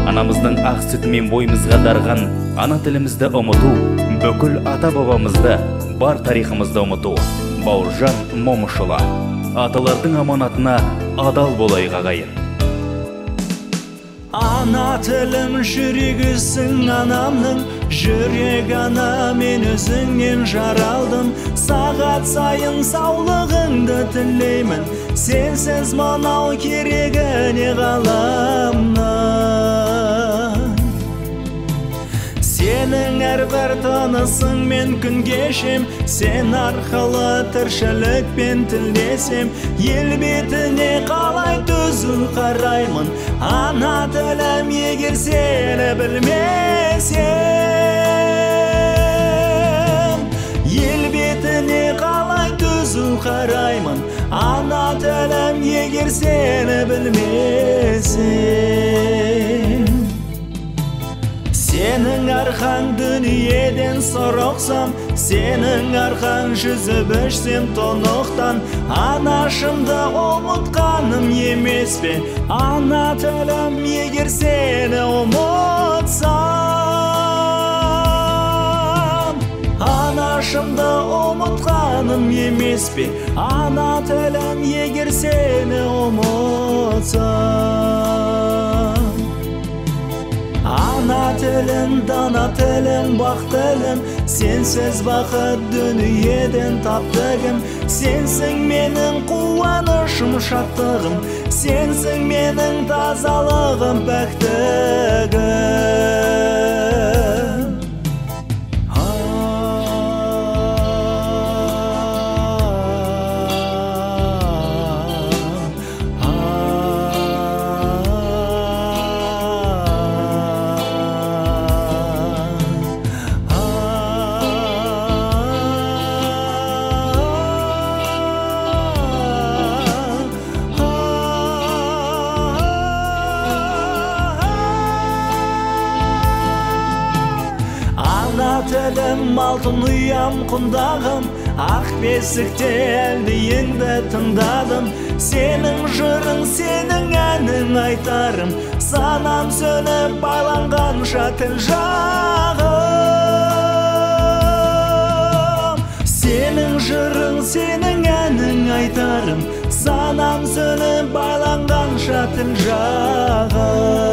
Анамыздың ақ сүтімен бойымызға дарған ана тілімізді ұмыту, бүкіл ата-бабамызды, бар тарихымызды ұмыту. Бауыржан Момышұлы. Аталардың аманатына адал болайық ағайын. Ана тілім жүрегісің анамның, жүрек ана мен өзіңнен жаралдым. Сағат сайын саулығыңды тілеймін, сенсіз мынау керегі не ғаламнан. Сенің әрбір тынысың мен күн кешем, сен арқылы тіршілікпен тілдесем. Ел бетіне қалай түзу қараймын, ана тілім егер сені білмесем. Ел бетіне қалай түзу қараймын, ана тілім егер сені білмесем. Сенің арқаң дүниеден сұрықсам, сенің арқаң жүзіп ішсем тоноқтан. Анашымды ұмытқаным емес пе, ана тілім егер сені ұмытсам. Анашымды ұмытқаным емес пе, ана тілім егер сені ұмытсам. Ана тілім, дана тілім, бақ тілім, сенсіз бақыт дүниеден таптығым. Сенсің менің қуанышым, шаттығым, сенсің менің тазалығым, пәктігім. Ана тілім, алтын ұям құндағым, ақ бесікте әлдейіңді тыңдадым. Сенің жырың, сенің әнің айтарым, санам сөніп байланғанша тіл жағым. Сенің жырың, сенің әнің айтарым, санам сөніп байланғанша тіл жағым.